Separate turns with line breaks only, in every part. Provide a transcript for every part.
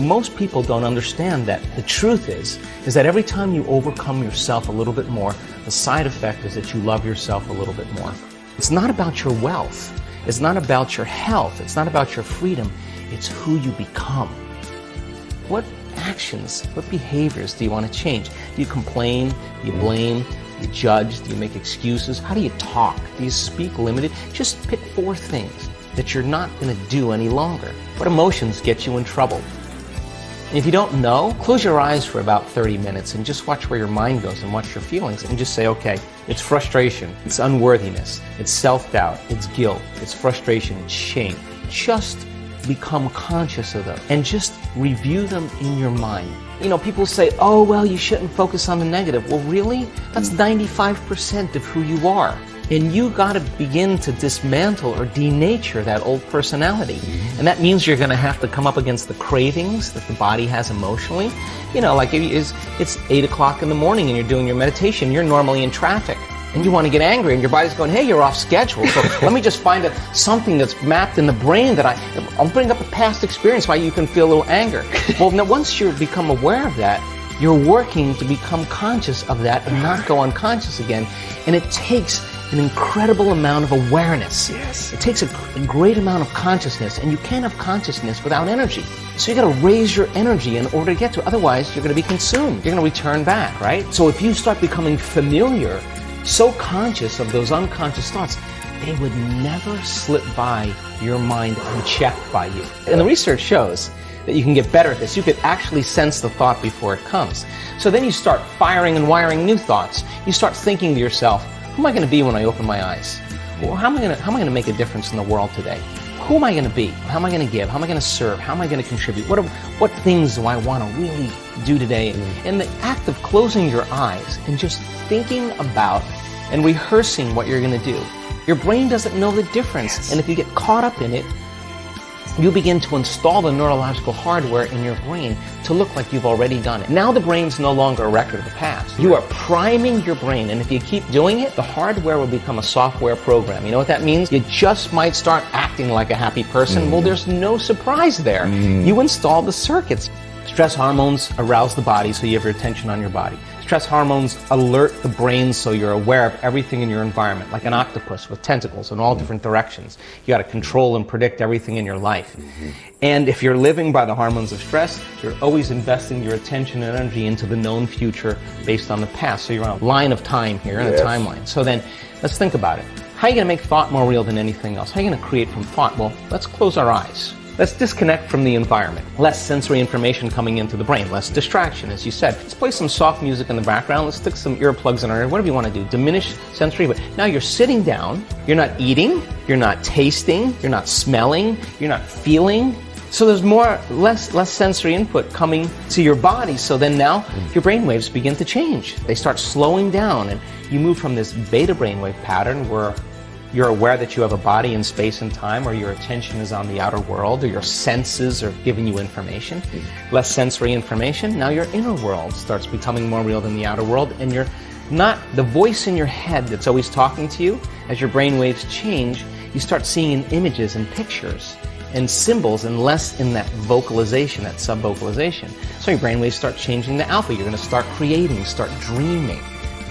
Most people don't understand that the truth is that every time you overcome yourself a little bit more, the side effect is that you love yourself a little bit more. It's not about your wealth. It's not about your health. It's not about your freedom. It's who you become. What actions, what behaviors do you want to change? Do you complain? Do you blame? Do you judge? Do you make excuses? How do you talk? Do you speak limited? Just pick 4 things that you're not going to do any longer. What emotions get you in trouble? And if you don't know, close your eyes for about 30 minutes and just watch where your mind goes and watch your feelings and just say, okay, it's frustration, it's unworthiness, it's self-doubt, it's guilt, it's frustration, it's shame. Just become conscious of them and just review them in your mind. You know, people say, oh, well, you shouldn't focus on the negative. Well, really? That's 95% of who you are. And you got to begin to dismantle or denature that old personality. And that means you're going to have to come up against the cravings that the body has emotionally. You know, like it's 8 o'clock in the morning and you're doing your meditation, you're normally in traffic. And you want to get angry and your body's going, hey, you're off schedule. So let me just find something that's mapped in the brain that I'll bring up a past experience why you can feel a little anger. Well, now once you become aware of that, you're working to become conscious of that and not go unconscious again. And it takes an incredible amount of awareness. Yes. It takes a great amount of consciousness, and you can't have consciousness without energy. So you got to raise your energy in order to get to it. Otherwise, you're going to be consumed. You're going to return back, right? So if you start becoming familiar, so conscious of those unconscious thoughts, they would never slip by your mind unchecked by you. And the research shows that you can get better at this. You could actually sense the thought before it comes. So then you start firing and wiring new thoughts. You start thinking to yourself, who am I going to be when I open my eyes? Well, how am I going to make a difference in the world today? Who am I going to be? How am I going to give? How am I going to serve? How am I going to contribute? What things do I want to really do today? And the act of closing your eyes and just thinking about and rehearsing what you're going to do. Your brain doesn't know the difference. Yes. And if you get caught up in it, you begin to install the neurological hardware in your brain to look like you've already done it. Now the brain's no longer a record of the past. You are priming your brain, and if you keep doing it, the hardware will become a software program. You know what that means? You just might start acting like a happy person. Well, there's no surprise there. You install the circuits. Stress hormones arouse the body, so you have your attention on your body. Stress hormones alert the brain so you're aware of everything in your environment, like an octopus with tentacles in all different directions. You got to control and predict everything in your life. And if you're living by the hormones of stress, you're always investing your attention and energy into the known future based on the past. So you're on a line of time here, in a timeline. So then, let's think about it. How are you going to make thought more real than anything else? How are you going to create from thought? Well, let's close our eyes. Let's disconnect from the environment. Less sensory information coming into the brain. Less distraction, as you said. Let's play some soft music in the background. Let's stick some earplugs in our ear. Whatever you want to do. Diminish sensory. But now you're sitting down. You're not eating. You're not tasting. You're not smelling. You're not feeling. So there's less sensory input coming to your body. So then now your brain waves begin to change. They start slowing down, and you move from this beta brainwave pattern where you're aware that you have a body in space and time, or your attention is on the outer world, or your senses are giving you information. Less sensory information. Now your inner world starts becoming more real than the outer world, and you're not the voice in your head that's always talking to you. As your brain waves change, you start seeing in images and pictures and symbols, and less in that vocalization, that sub-vocalization. So your brainwaves start changing to alpha. You're going to start creating, start dreaming,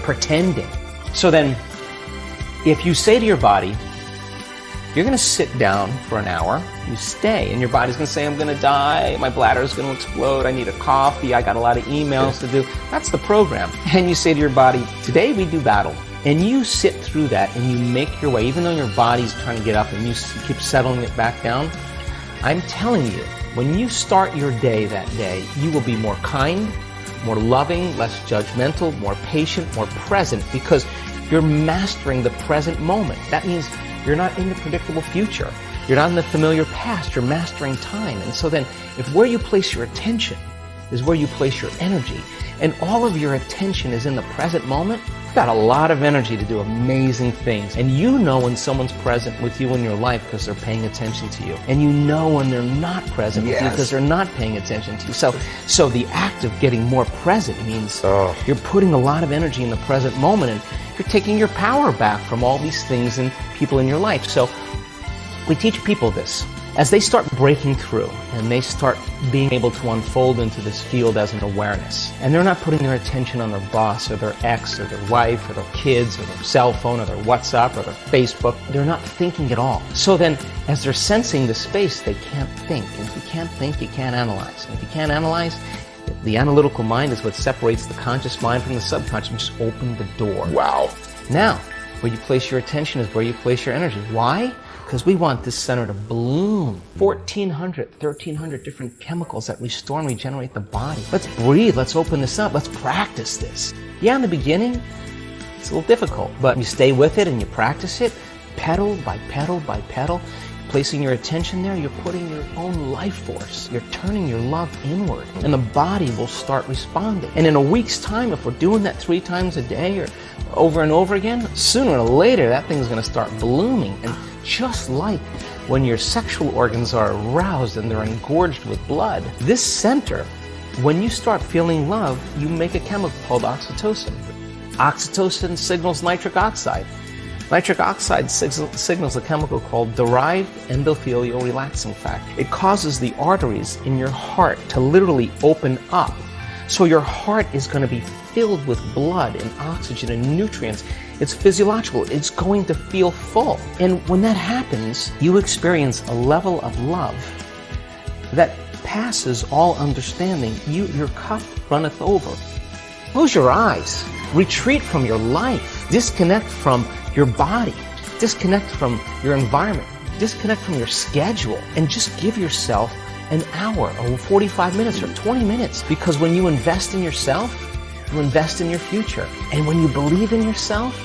pretending. So then, if you say to your body, you're going to sit down for an hour, you stay, and your body's going to say, I'm going to die, my bladder's going to explode, I need a coffee, I got a lot of emails to do. That's the program. And you say to your body, today we do battle. And you sit through that and you make your way, even though your body's trying to get up and you keep settling it back down. I'm telling you, when you start your day that day, you will be more kind, more loving, less judgmental, more patient, more present, because you're mastering the present moment. That means you're not in the predictable future. You're not in the familiar past. You're mastering time. And so then, if where you place your attention is where you place your energy, and all of your attention is in the present moment, you've got a lot of energy to do amazing things. And you know when someone's present with you in your life because they're paying attention to you. And you know when they're not present with you because they're not paying attention to you. So the act of getting more present means you're putting a lot of energy in the present moment, and you're taking your power back from all these things and people in your life. So we teach people this. As they start breaking through and they start being able to unfold into this field as an awareness, and they're not putting their attention on their boss or their ex or their wife or their kids or their cell phone or their WhatsApp or their Facebook, they're not thinking at all. So then, as they're sensing the space, they can't think. And if you can't think, you can't analyze. And if you can't analyze, the analytical mind is what separates the conscious mind from the subconscious. Just open the door.
Wow.
Now, where you place your attention is where you place your energy. Why? Because we want this center to bloom. 1,300 different chemicals that restore and regenerate the body. Let's breathe. Let's open this up. Let's practice this. Yeah, in the beginning, it's a little difficult, but you stay with it and you practice it, pedal by pedal by pedal. Placing your attention there, you're putting your own life force. You're turning your love inward, and the body will start responding. And in a week's time, if we're doing that 3 times a day or over and over again, sooner or later, that thing's going to start blooming. And just like when your sexual organs are aroused and they're engorged with blood, this center, when you start feeling love, you make a chemical called oxytocin. Oxytocin signals nitric oxide. Nitric oxide signals a chemical called derived endothelial relaxing factor. It causes the arteries in your heart to literally open up. So your heart is going to be filled with blood and oxygen and nutrients. It's physiological. It's going to feel full. And when that happens, you experience a level of love that passes all understanding. Your cup runneth over. Close your eyes. Retreat from your life. Disconnect from your body. Disconnect from your environment. Disconnect from your schedule. And just give yourself an hour or 45 minutes or 20 minutes. Because when you invest in yourself, you invest in your future. And when you believe in yourself,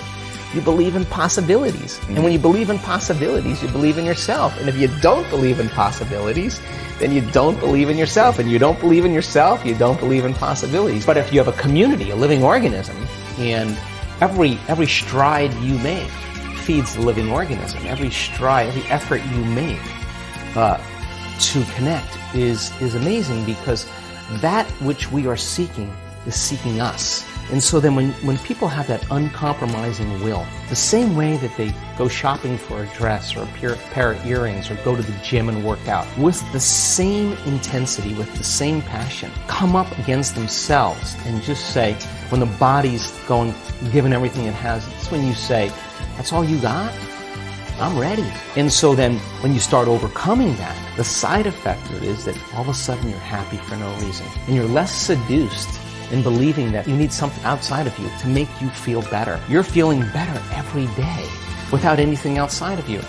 you believe in possibilities. And when you believe in possibilities, you believe in yourself. And if you don't believe in possibilities, then you don't believe in yourself. And you don't believe in yourself, you don't believe in possibilities. But if you have a community, a living organism, and every stride you make feeds the living organism. Every stride, every effort you make to connect is amazing, because that which we are seeking is seeking us. And so then when people have that uncompromising will, the same way that they go shopping for a dress or a pair of earrings or go to the gym and work out, with the same intensity, with the same passion, come up against themselves and just say, when the body's giving everything it has, it's when you say, that's all you got? I'm ready. And so then when you start overcoming that, the side effect of it is that all of a sudden you're happy for no reason. And you're less seduced in believing that you need something outside of you to make you feel better. You're feeling better every day without anything outside of you.